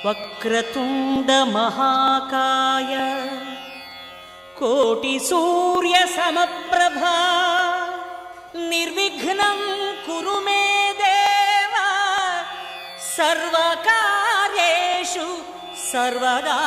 వక్రతుండ మహాకాయ కోటి సూర్య సమప్రభా నిర్విఘ్నం కురు మే దేవ సర్వకార్యేషు సర్వదా.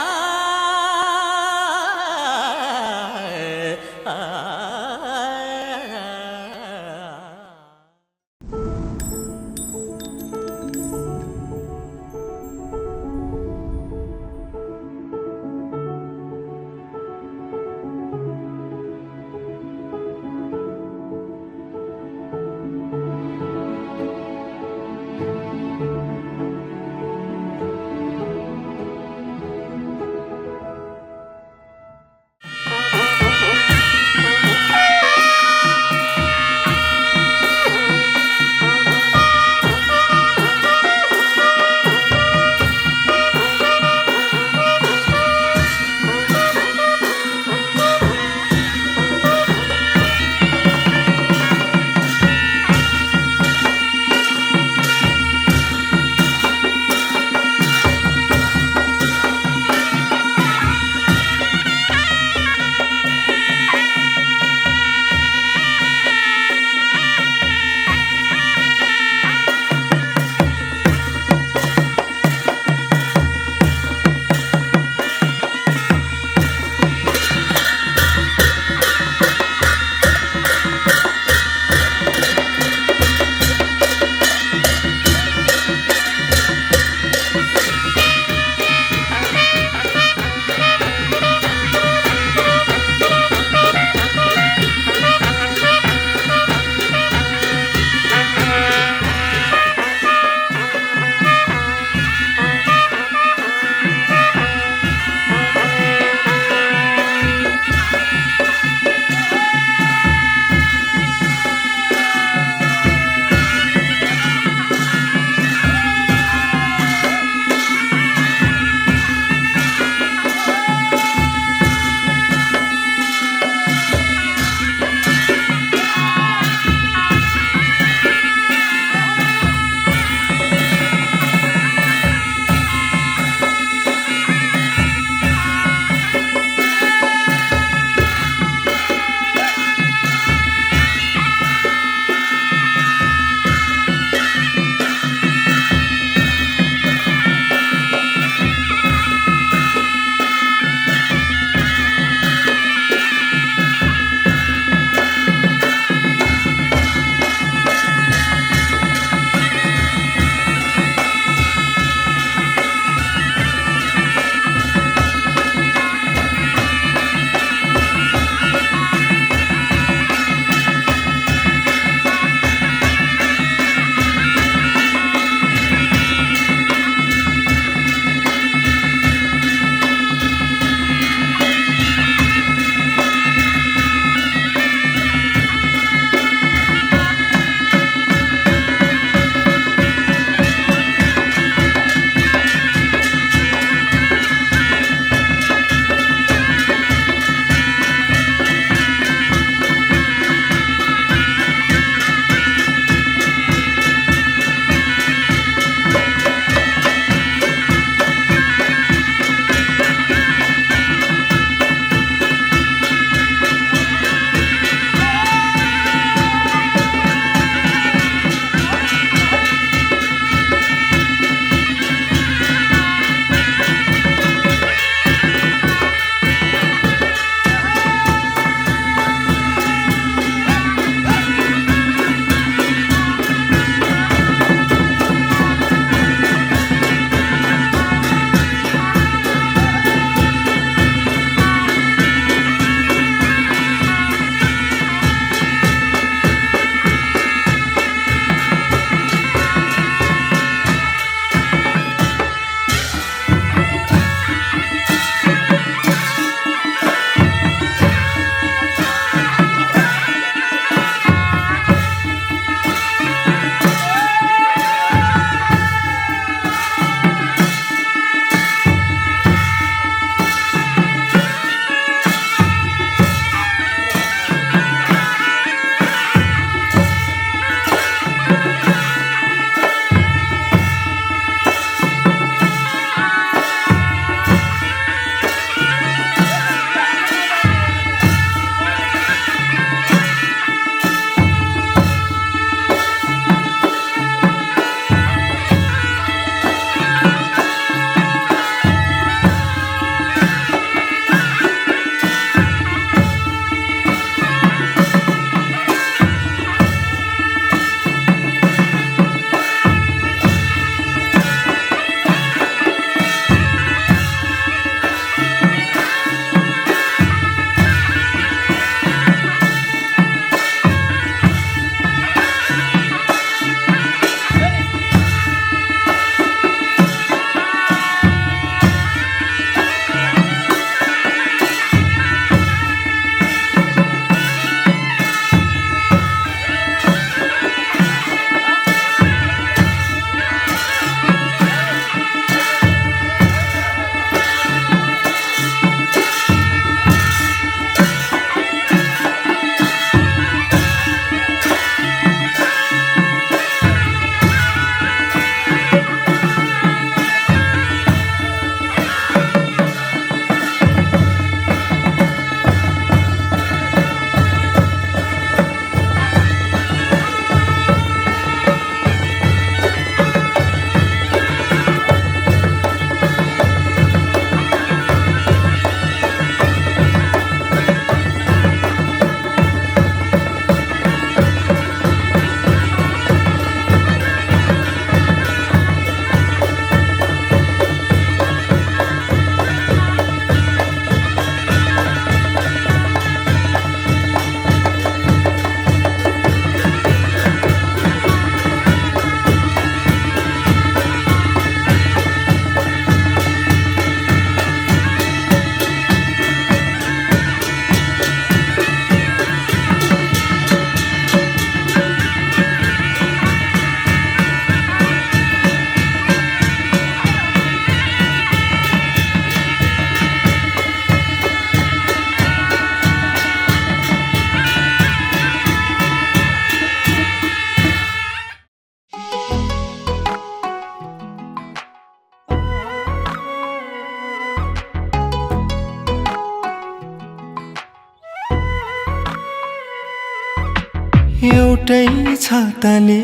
एउटै छाताले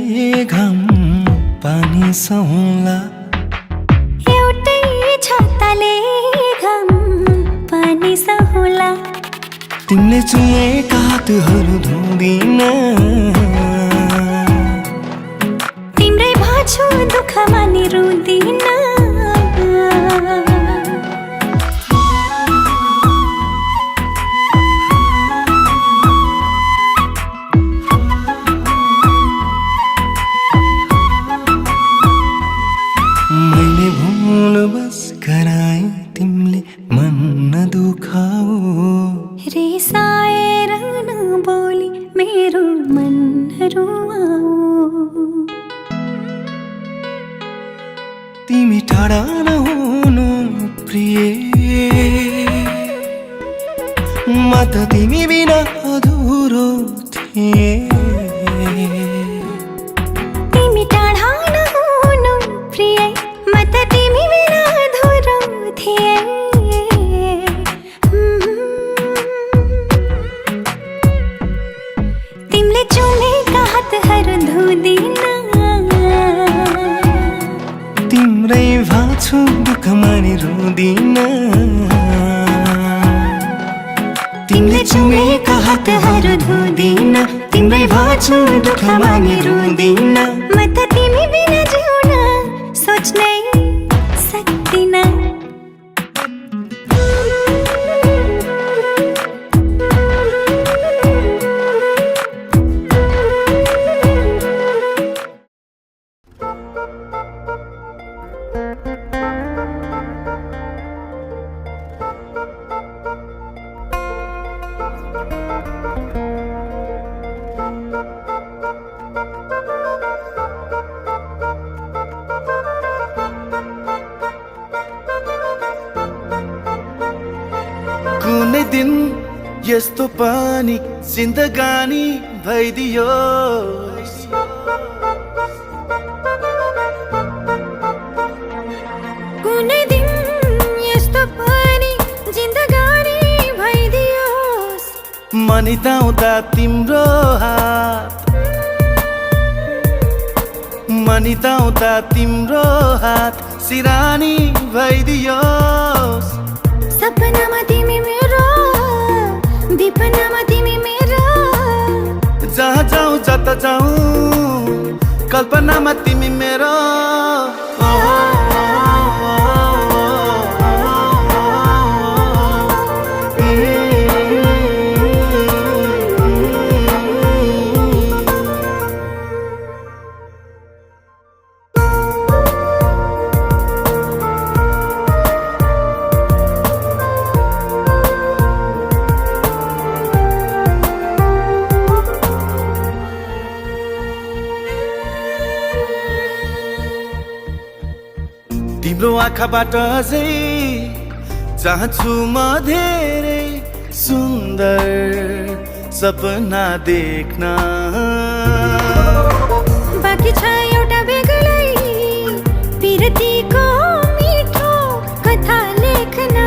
घाम पानी सहौला, एउटै छाताले घाम पानी सहौला। तिमीले चुमेका हातहरू धुँदिन, तिम्रै भाछु दुःखमा नि रुँदिन। मैले भुल बस गराए तिमीले मन नदुखाऊ, रिसाएर नबोली मेरो मन रुवाऊ। तिमी टाढा नहुनु प्रिय, म त तिमी बिना अधुरो थिए। तिमी टाढा नहुनु प्रिय, म त तिमी बिना अधुरो थिए। तिमीले चुमेका हातहरू धुँदिन, तिम्रै भाछु दुःखमा नि रुँदिन। तिमीले चुमेका हातहरू धुँदिन, तिम्रै भाछु दुःखमा नि रुँदिन। म त तिमी बिना जिउन सोच्नै सक्दिन। कुनै दिन यस्तो पनि जिन्दगानी भइदियो, कुनै दिन यस्तो पनि जिन्दगानी भइदियोस्। मनिदाउँदा तिम्रो हात, मनिदाउँदा तिम्रो हात सिरानी भइदियोस्। सपनामा तिमी मेरो, विपनामा तिमी मेरो, जहाँ जाउँ जता जाउँ कल्पनामा तिमी मेरो। तिम्रो आँखाबाट अझै चाहन्छु म धेरै सुन्दर सपना देख्न। बाँकी छ एउटा बेग्लै पिरतीको मिठो कथा लेख्न।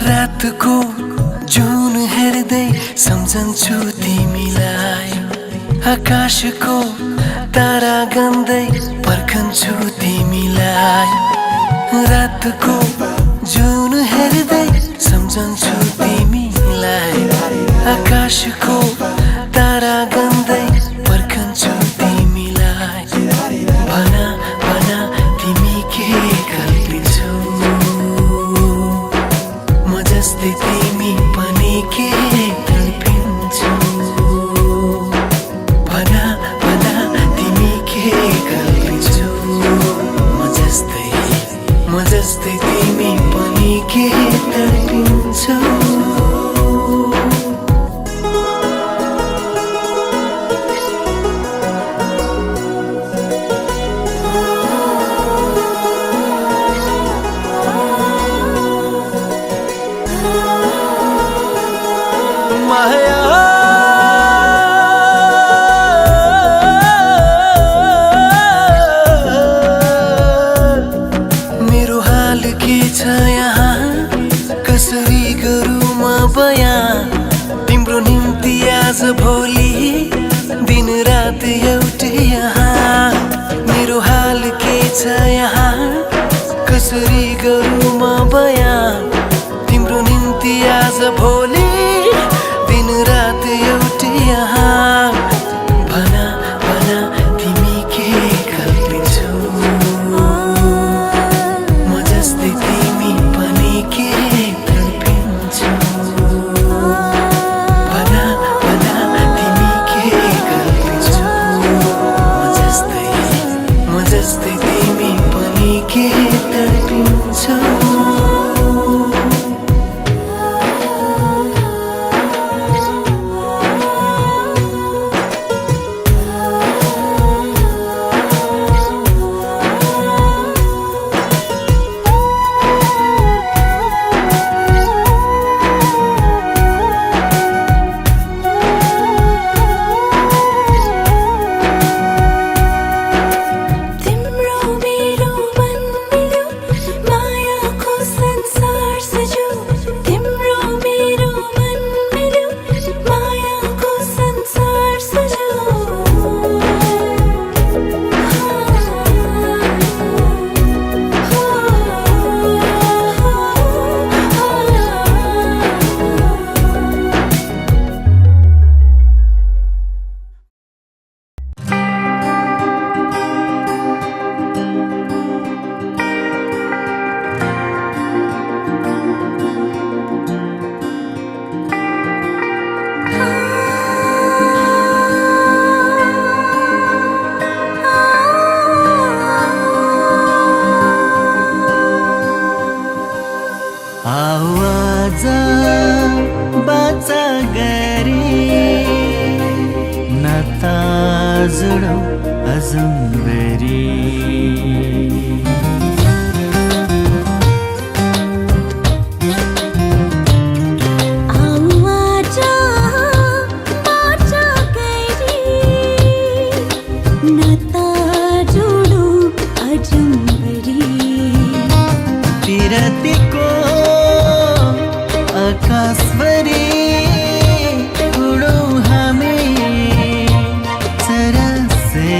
रातको जुन हेर्दै सम्झन्छु तिमीलाई आकाशको तारा गन्दै पर्खन्छु तिमीलाई रातको जुन हेर्दै सम्झन्छु तिमीलाई आकाशको तारा गन्दै पर्खन्छु तिमीलाई भन भन तिमी के कल्पिन्छौ म जस्तै तिमी पनि के कल्पिन्छौ भन भन तिमी के कल्पिन्छौ म जस्तै तिमी पनि के कल्पिन्छौ मेरो हाल के छ यहाँ कसरी गरौँ म बयान तिम्रो निम्ति आज भोलि दिन रात एउटै यहाँ मेरो हाल के छ यहाँ कसरी गरौँ म बयान तिम्रो निम्ति आज भोलि दिन रात एउटै यहाँ भन भन तिमी के कल्पिन्छौ म जस्तै तिमी पनि के कल्पिन्छौ भन भन तिमी के कल्पिन्छौ म जस्तै तिमी पनि के कल्पिन्छौ आवाज बाचा गरी नाता जुडौँ अजम्बरी तिरतीको आकाशभरि उडौँ हामी सरसरी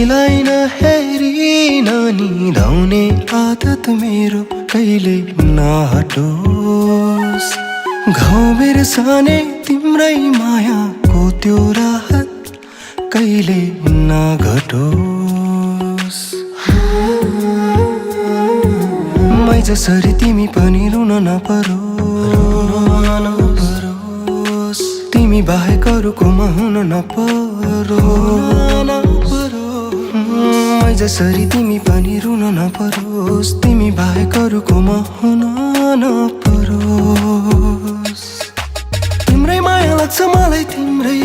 तिमीलाई नहेरी ननिदाउने आदत मेरो कहिले नहटोस्। घाउ बिर्सने तिम्रै मायाको त्यो राहत कहिले नघटोस्। मै जसरी तिमी पनि रुन नपरोस्। तिमी बाहेक अरूकोमा हुन नपरोस्। मै जसरी तिमी पनि रुन नपरोस्। तिमी बाहेक अरूकोमा हुन नपरोस्। तिम्रै माया लाग्छ मलाई तिम्रै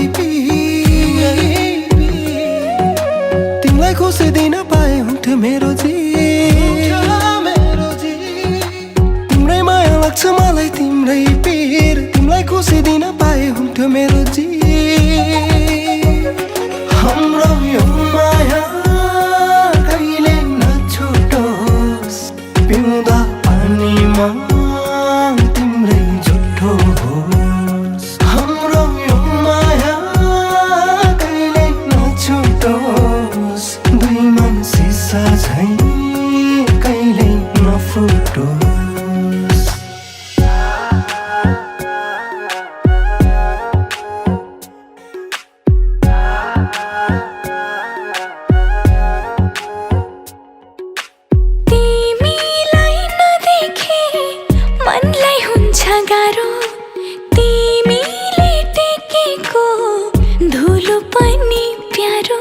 तिमीलाई खुसी दिन पाए हुन्थ्यो मेरो जीवन। तिम्रै माया लाग्छ मलाई तिम्रै पीर तिमीलाई खुसी दिन पाए हुन्थ्यो मेरो जीवन। हाम्रो यो माया कहिले नछुटोस्। पिउँदा पानीमा तिम्रै जुठो होस्। हाम्रो यो माया कहिले नछुटोस्। दुई मन सिसा झैँ कहिले नफुटोस्। तिमीलाई नदेखे मनलाई हुन्छ गाह्रो। तिमीले टेकेको धुलो पनि प्यारो।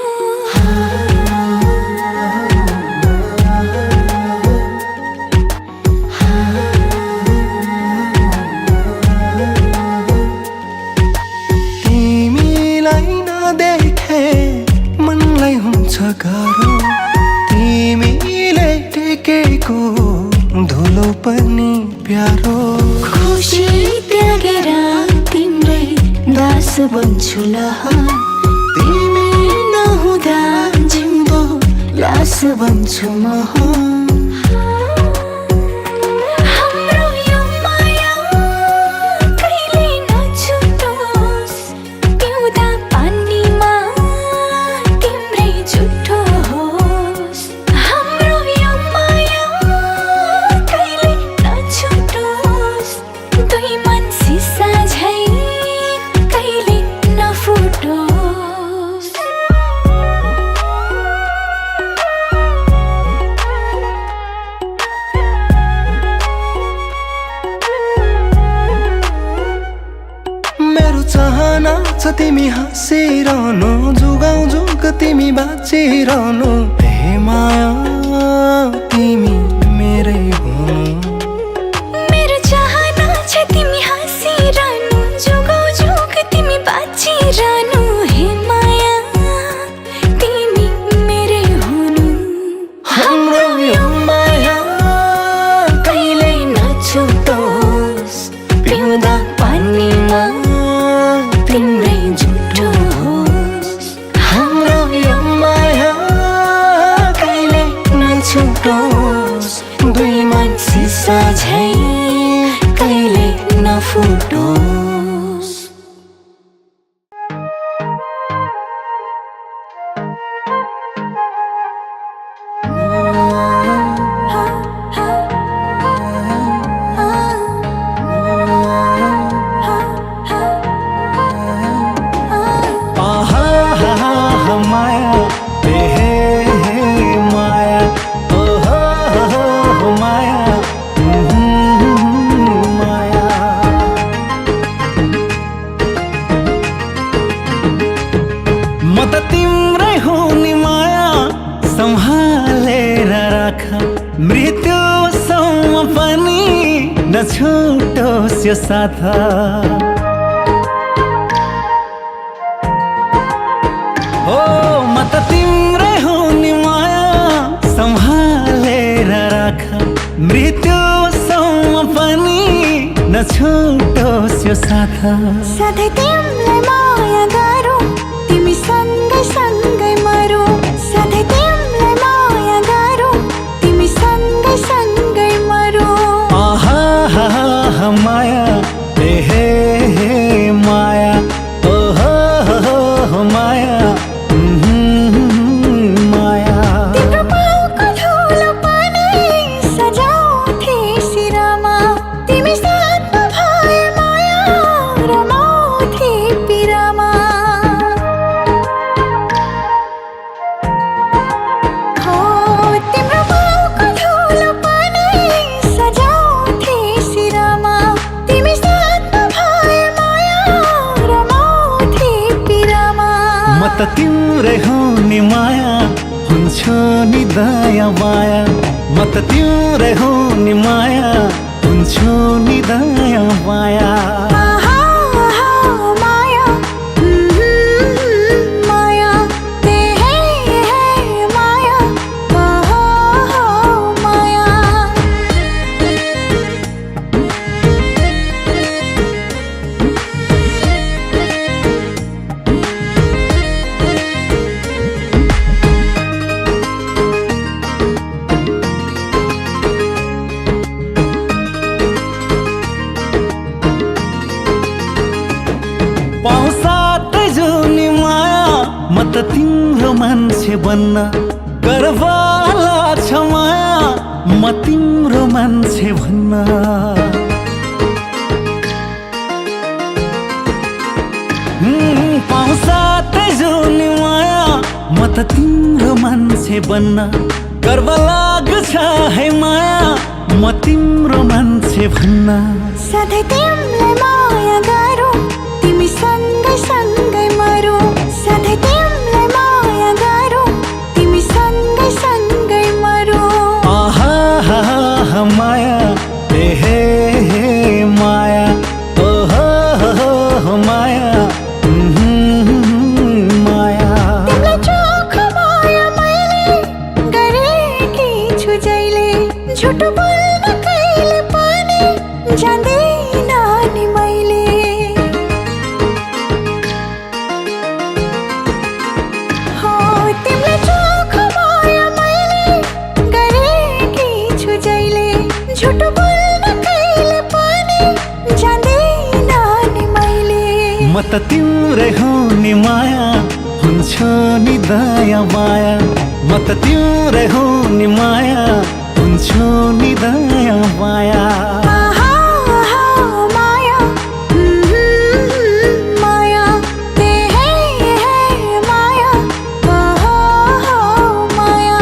तिमीलाई नदेखे मनलाई हुन्छ गाह्रो। तिमीले टेकेको धुलो पनि प्यारो। खुसी त्यागेर तिम्रै दास बन्छु ल। तिमी नहुँदा जिउँदो लास बन्छु म। हाम्रो यो माया कहिले नछुटोस्। पिउँदा पानीमा तिम्रै जुठो होस्। हाम्रो यो माया कहिले नछुटोस्। दुई मन सिसा झैँ कहिले नफुटोस्। मेरो चाहना छ तिमी हाँसिरहनु। जुगाउ जुग तिमी बाँचिरहनु। हे माया तिमी मेरै हुनु। मेरो चाहना छ तिमी हाँसिरहनु। जुगाउ जुग तिमी बाँचिरहनु। हे माया तिमी मेरै हुनु। हाम्रो यो माया कहिले नछुटोस्। पिउँदा पानीमा तिम्रै जुठो होस्। हाम्रो यो माया कहिले नछुटोस्। दुई मन सिसा झैँ कहिले नफुटोस्। माया माया माया माया। म त तिम्रै हो नि माया सम्हालेर राख। मृत्युसम्म पनि नछुटोस् यो साथ। हो म त तिम्रै हो नि माया सम्हालेर राख। मृत्युसम्म पनि नछुटोस् यो साथ। सधैँ तिमीलाई माया गरौँ। तिमी सँगै सँगै मरौँ। सधैँ तिमीलाई माया गरौँ। तिमी सँगै सँगै मरौँ। माया हे माया माया माया। म त तिम्रै हो नि माया हुन्छु नि दया माया म त तिम्रै हो नि माया हुन्छु नि दया माया आहा आहा माया माया ते है माया आहा माया पाउँछ जुनी माया म त तिम्रो मान्छे बन्न गर्वला छ माया म तिम्रो मान्छे भन्न पाउँछ जुनी माया म त तिम्रो मान्छे बन्न गर्व लाग्छ है माया म तिम्रो मान्छे भन्न सधैँ तिमीलाई माया गरौँ तिमी सँगै सँगै मरौँ सधैँ तिमीलाई माया गरौँ तिमी सँगै सँगै मरौँ आहा हा हा माया ए हे हे माया ओ हो हो माया माया तिमीलाई चोख माया मैले गरेकी छु जहिले झुट बोल्न कहिले पनि जान्दिन नि मैले हो तिमीलाई चोख माया मैले गरेकी छु जहिले झुट बोल्न कहिले पनि जान्दिन नि मैले म त तिम्रै हो नि माया हुन्छु नि दया माया म त तिम्रै हो नि माया हुन्छु नि दया माया आहा आहा माया माया ते है माया आहा माया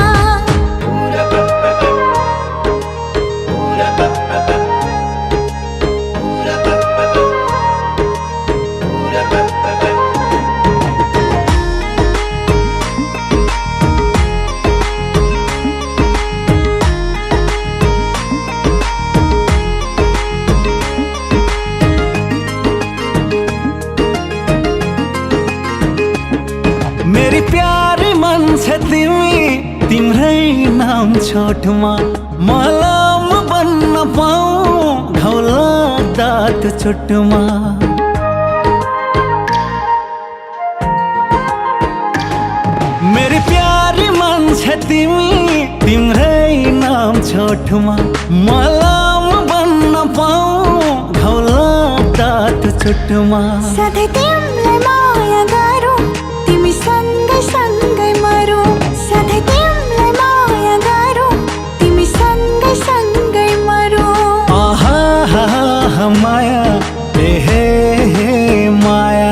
मेरी प्यारी मान्छे तिमी तिम्रै नाम छोटमा मलम बन्न पाऊ घाउ लाग्दा त चोटमा मेरी प्यारी मान्छे तिमी तिम्रै नाम छोटमा मलम बन्न पाऊ घाउ लाग्दा त चोटमा सधैँ तिमीलाई माया गरौँ तिमी सँगै सँगै मरौँ सधैँ तिमीलाई माया गरौँ तिमी सँगै सँगै मरौँ आहा हा हा माया ए हे हे माया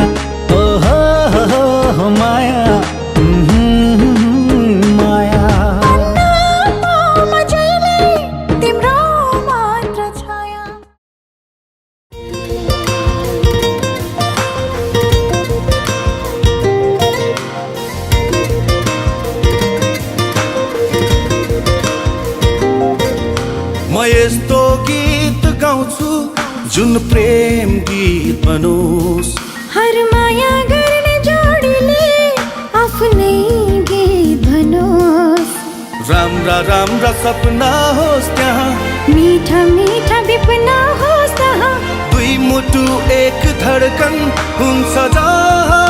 ओ हो हो माया माया अन्नमा जहिले तिम्रो मात्र छाया म यस्तो गीत गाउँछु जुन प्रेम गीत बनोस् हर माया गर्ने जोडीले आफ्नै गीत भनोस् राम्रा राम्रा सपना होस् त्यहाँ मीठा मीठा विपना होस् तहाँ दुई मुटु एक धडकन हुन्छ जहाँ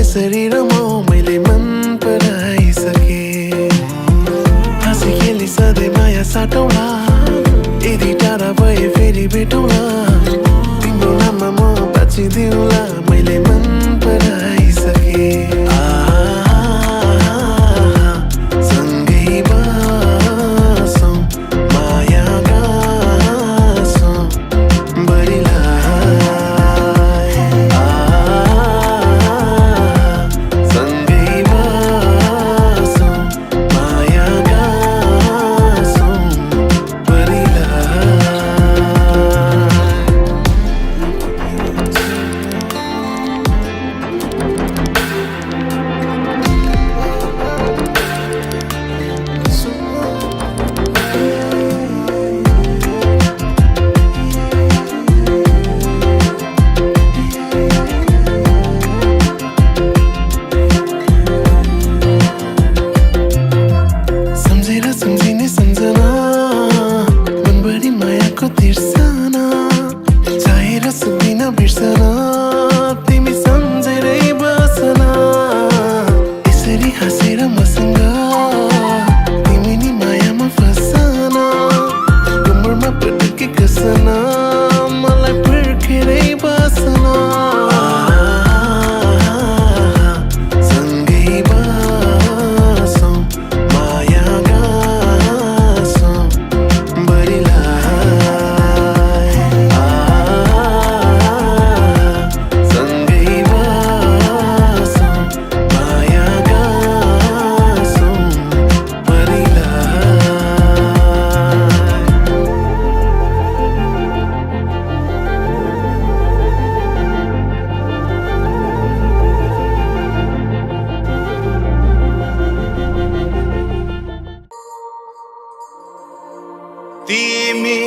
कसरी रमाऊ मैले मन पराइसके हाँसी खेली सधैँ माया साटौँला यदि टाढा भए फेरि भेटौँला तिम्रो नाममा म बाँचिदिउँला मैले मन पराइसके सँगै बसौँ माया गाँसौँ बढीलाई सँगै बसौँ माया गाँसौँ बढीलाई सम्झेर सम्झिने सम्झना मनभरि मायाको तिर्सना चाहेर सुक्दिन बिर्सना तिमी सम्झेरै बसना यसरी हाँसेर मसँग तिमी नि मायामा फसना कम्मरमा पटके कसना मलाई पर्खेरै बसना सँगै बसौँ माया गाँसौँ बढीलाई सँगै बसौँ माया गाँसौँ बढीलाई तिमी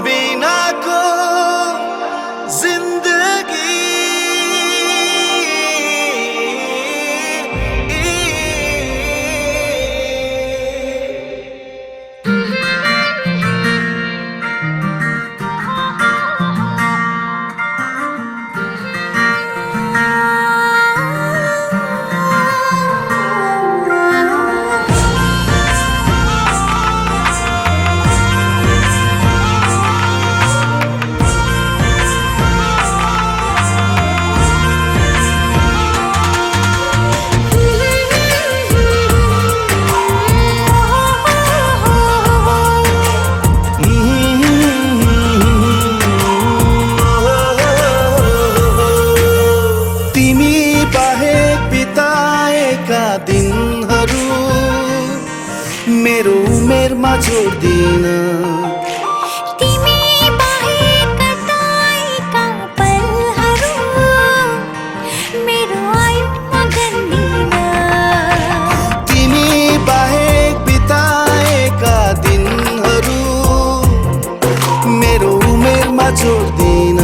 बिनाको जिन्दगी तिमी बाहेक बिताएका दिनहरू मेरो उमेरमा जोड्दिन तिमी बाहेक कटाएका पलहरू मेरो आयुमा गन्दिन तिमी बाहेक बिताएका दिनहरू मेरो उमेरमा जोड्दिन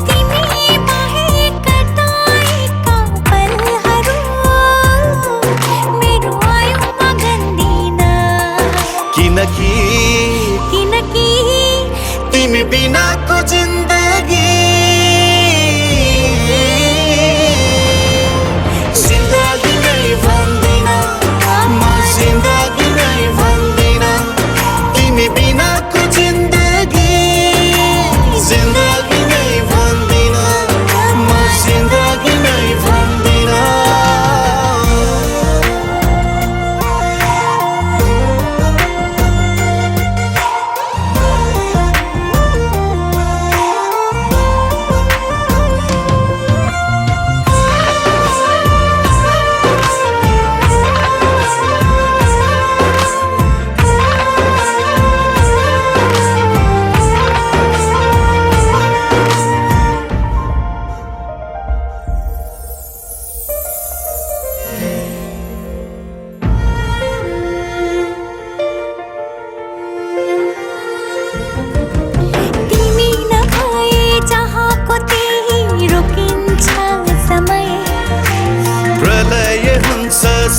तिमी बाहेक कटाएका पलहरू मेरो आयुमा गन्दिन किनकि किनकि तिमी बिनाको जिन्दगी जिन्दगी नै भन्दिन म जिन्दगी नै भन्दिन तिमी बिनाको जिन्दगी जिन्दगी नै भन्दिन म जिन्दगी नै भन्दिन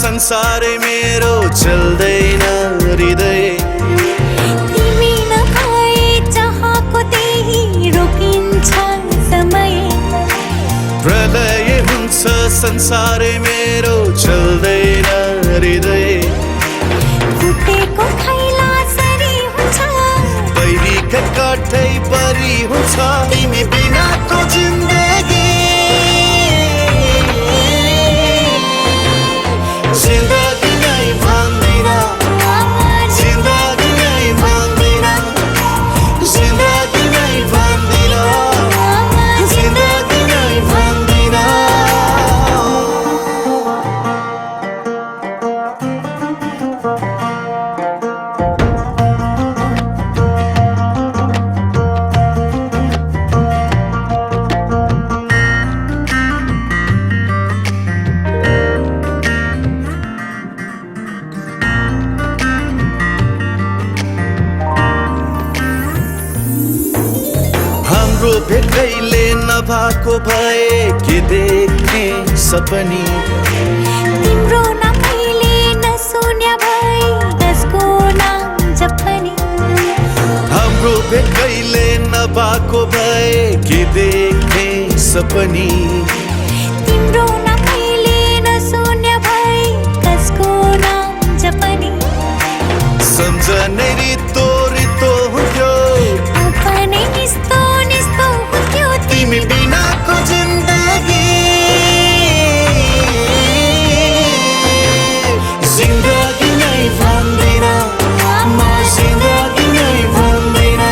संसारै मेरो चल्दैन हृदय तिमी नभए चाहको त्यही रोकिन्छ समय प्रलय छ संसारै मेरो चल्दैन हृदय फुटेको खैला सरी हुन्छ बैरीका काठै परी हुन्छ तिमी बिनाको जिन्दगी जिन्दगी नै भन्दिन जिन्दगी नै भन्दिन जिन्दगी नै भन्दिन जिन्दगी नै भन्दिन हाम्रो भेटैले नभएको भए के देख्ने सपनी तिम्रो नाम मैले नसुन्या भई त्यसको नाम जपनी हाम्रो भेटैले नभएको भए के देख्ने सपनी तिम्रो नाम मैले नसुन्या भई त्यसको नाम जपनी सम्झनै रितो रितो हुन्थ्यो अपनै निस्तो निस्तो हुन्थ्यो तिमी बिनाको जिन्दगी जिन्दगी नै भन्दिन म जिन्दगी नै भन्दिन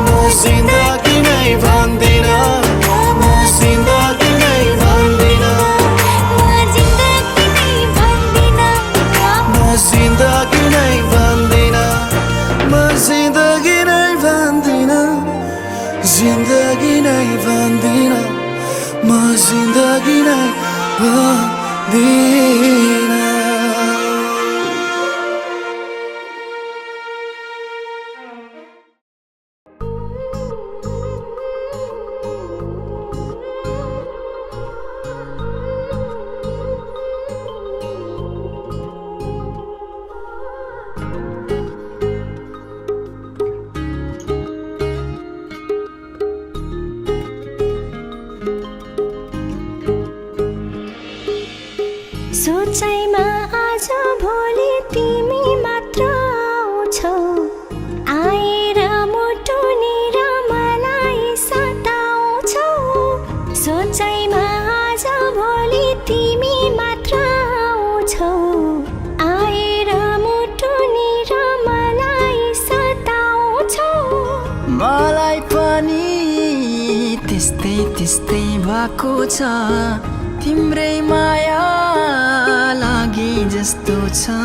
म जिन्दगी नै भन्दिन म जिन्दगी नै भन्दिन म जिन्दगी नै भन्दिन म जिन्दगी नै भन्दिन म जिन्दगी नै भन्दिन जिन्दगी नै भन्दिन म जिन्दगी नै भन्दिन सोचाइमा आज भोलि तिमी मात्र आउँछौ आएर मुटुनेर मलाई सताउँछौ सोचाइमा आज भोलि तिमी मात्र आउँछौ आएर मुटुनेर मलाई सताउँछौ मलाई पनि त्यस्तै त्यस्तै भएको छ तिम्रै माया लागे जस्तो छ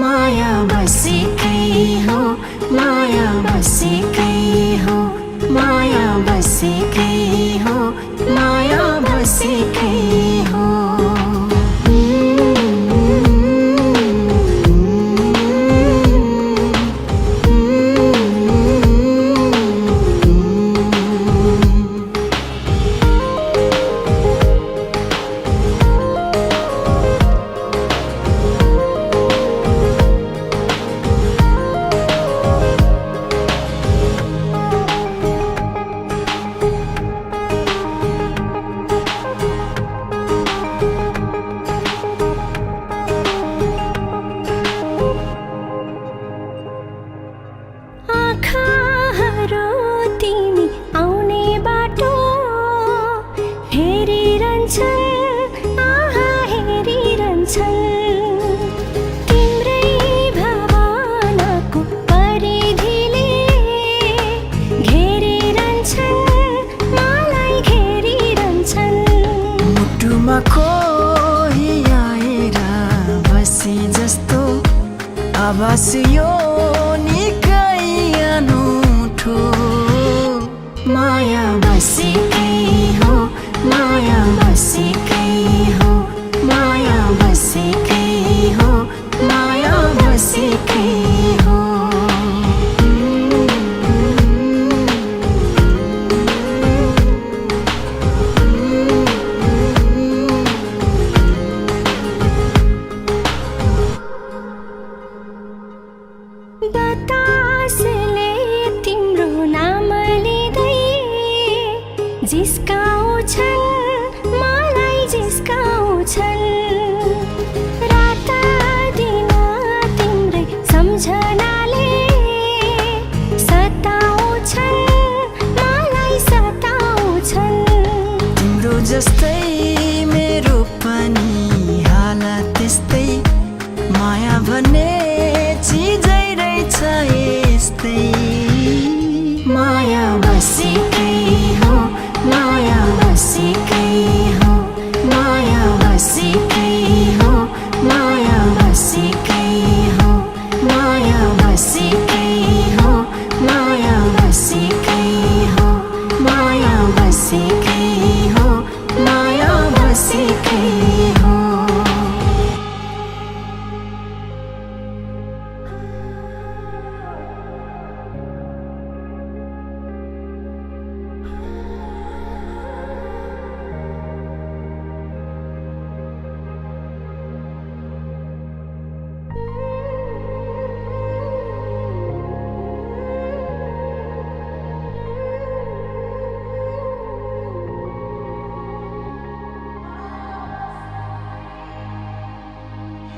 माया बसेकै हो माया बसेकै हो माया बसेकै हो माया बसेकै हो आँखाहरू तिमी आउने बाटो हेरिरहन्छन् आहा हेरिरहन्छन् तिम्रै भावनाको परिधिले घेरिरहन्छन् मलाई घेरिरहन्छन् मुटुमा कोही आएर बसे जस्तो आवाज यो निकै अनौठो माया बसेकै हो माया बसेकै हो माया बसेकै हो माया बसेकै हो बतासले तिम्रो नाम लिँदै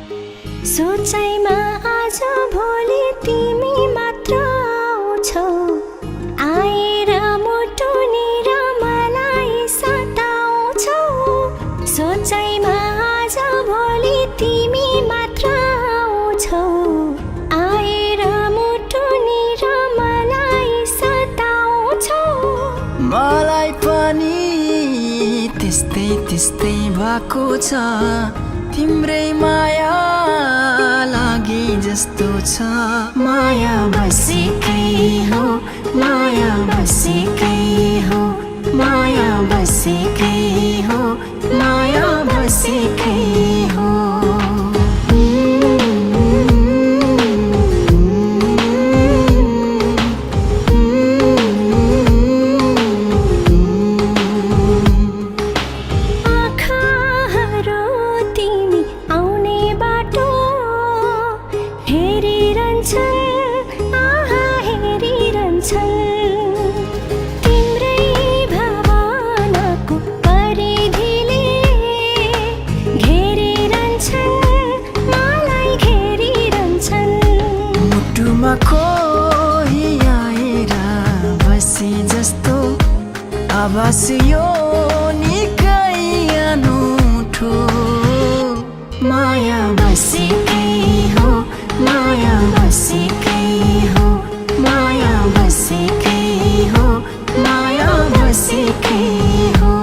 सोचाइमा आज भोलि तिमी मात्र आउँछौ आएर मुटुनेर मलाई सताउँछौ सोचाइमा आज भोलि तिमी मात्र आउँछौ आएर मुटुनेर मलाई सताउँछौ मलाई पनि त्यस्तै त्यस्तै भएको छ तिम्रै माया लागे जस्तो छ माया बसेकै हो माया बसेकै हो माया बसेकै हो माया बसेकै हो कोही आएर बसे जस्तो आवास यो निकै अनौठो माया बसेकै हो माया बसेकै हो माया बसेकै हो माया बसेकै हो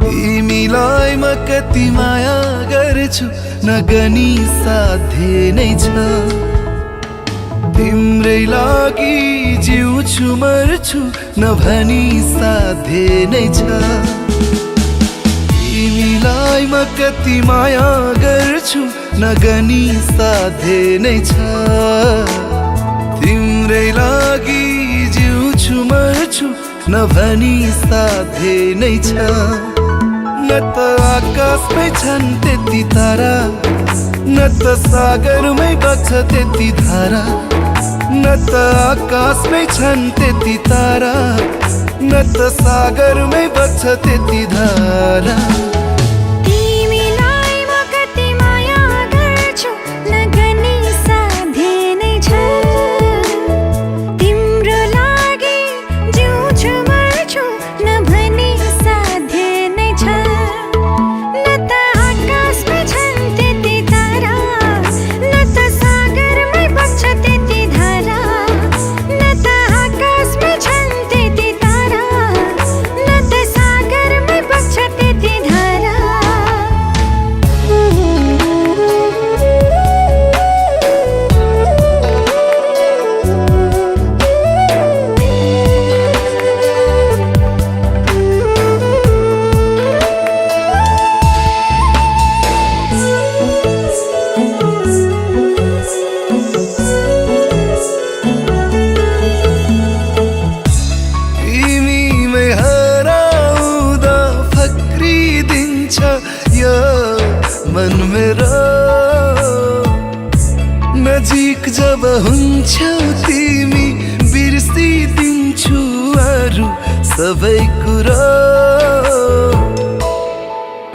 तिमीलाई म कति माया गर्छु नगनी साध्य नै छ तिम्रै लागि जिउँछु मर्छु नभनी साध्य नै छ तिमीलाई म कति माया गर्छु नगनी साध्य नै छ तिम्रै लागि जिउँछु मर्छु नभनी साध्य नै छ न त आकाशमै छन् त्यति तारा न त सागरमै बग्छ त्यति धारा न त आकाशमै छन् त्यति तारा न त सागरमै बग्छ त्यति धारा तिमीलाई म कति माया गर्छु नगनी साध्य नै छ तिम्रो लागि जिउँछु मर्छु नभनी साध्य नै छ न त आकाशमै छन् त्यति तारा न त सागरमै बग्छ त्यति धारा न त आकाशमै छन् त्यति तारा न त सागरमै बग्छ त्यति धारा तिमीमै हराउँदा फक्रिदिन्छ यो मन मेरो नजिक जब हुन्छौ तिमी बिर्सिदिन्छु अरू सबै कुरा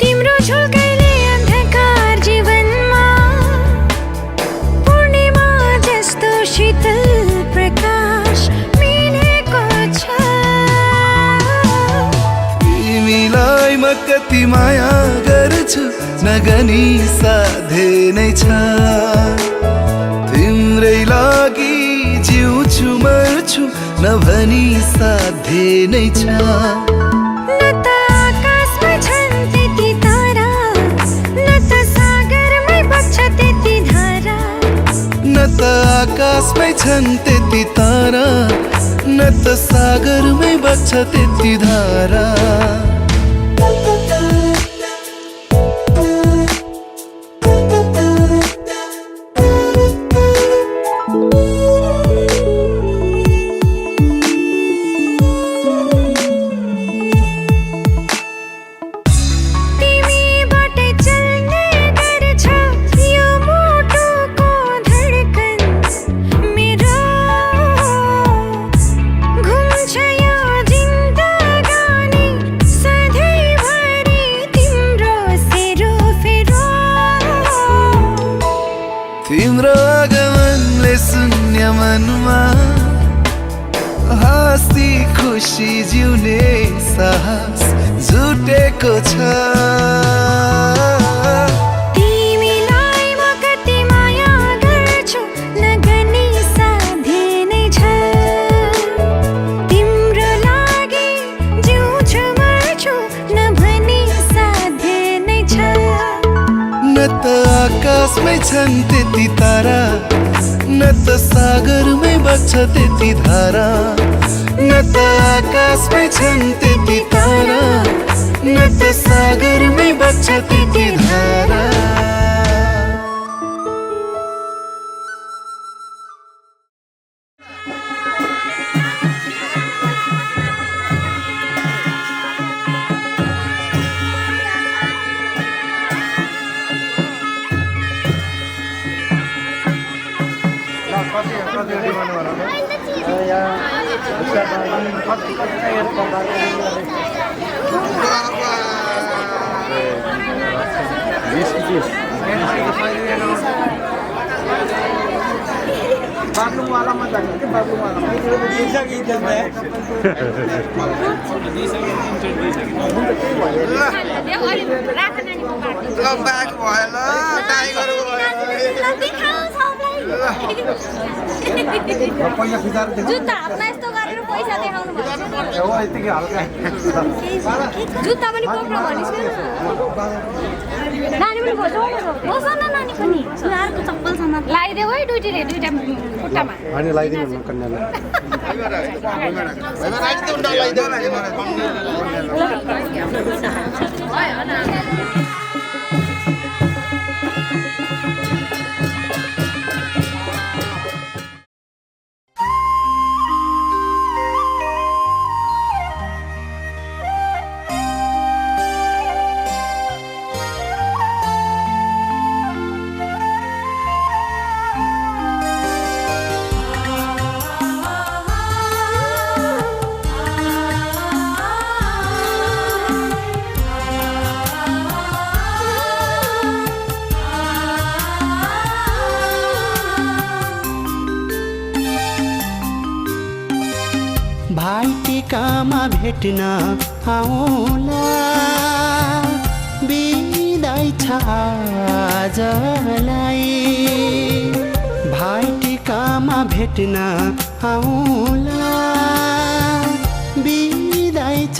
तिम्रो झुल्काइले अन्धकार जीवनमा पूर्णिमा जस्तो शीतल प्रकाश मिलेको छ तिमीलाई म कति माया गर्छु नगनी साध्य नै छ तिम्रै लागि जिउँछु मर्छु नभनी साध्य नै छ न त आकाशमा छन् त्यति तारा न त सागरमै बग्छ त्यति धारा न त आकाशमै छन् त्यति तारा न त सागरमै बग्छ त्यति धारा तिमीबाटै चल्ने गर्छ यो मुटुको धड्कन मेरो घुम्छ यो जिन्दगानी सधैँभरि तिम्रो सेरोफेरो तिम्रो आगमनले शून्य मनमा हाँसी खुसी जिउने साहस जुटेको छ तिमीलाई म कति माया गर्छु नगनी साध्य नै छ तिम्रो लागि जिउँछु मर्छु नभनी साध्य नै छ न त आकाशमै छन् त्यति तारा न त सागरमै बग्छ त्यति धारा न त आकाशमै छन् त्यति तारा न त सागरमै बग्छ त्यति धारा जुत्ता हातमा यस्तो गरेर पैसा देखाउनु जुत्ता पनि बोक्नु भनेको नानी पनि बस न नानी पनि अर्को चप्पल छ लगाइदेऊ है दुईटा खुट्टामा अनि लगाइदिनु कन्यालाई भाइटिकामा भेट्न आउला बिदाई छ आजलाई भाइटिकामा भेट्न आउला बिदाई छ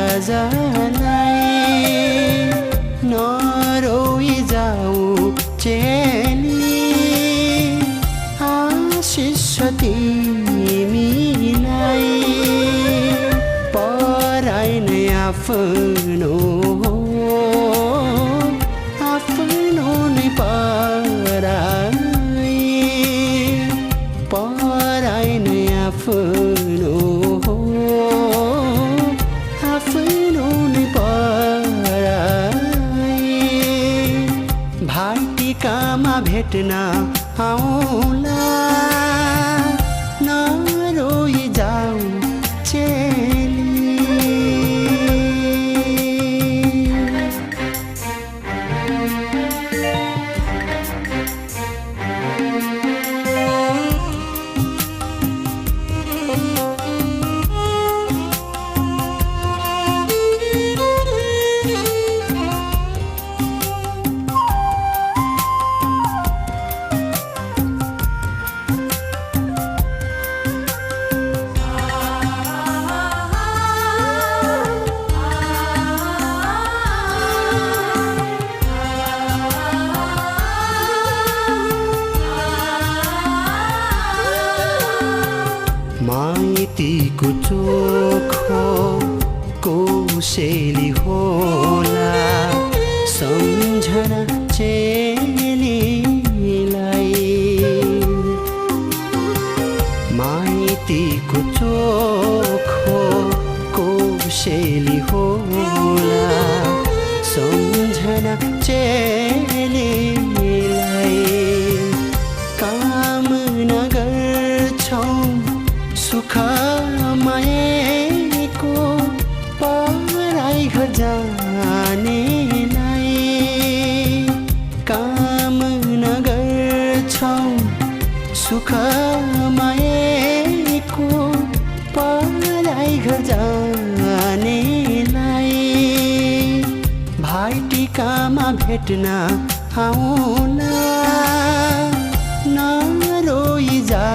आजलाई नरोई जाऊ चेली आशिष तिमीलाई पराई नै आफ्नो आफ्नो नै पराई पराई नै आफ्नो आफ्नो नै पराई भाइटिकामा भेट्न आउला नरोई जाऊ चेली माइतीको चोखो कोसेली होला सम्झना चेलीलाई माइतीको चोखो कोसेली होला सम्झना चेलीलाई कामना गर्छौँ सुख मायाको पराई घर जानेलाई कामना गर्छौँ सुख मायाको पराई घर जानेलाई भाइटिकामा भेट्न आउला नरोई जा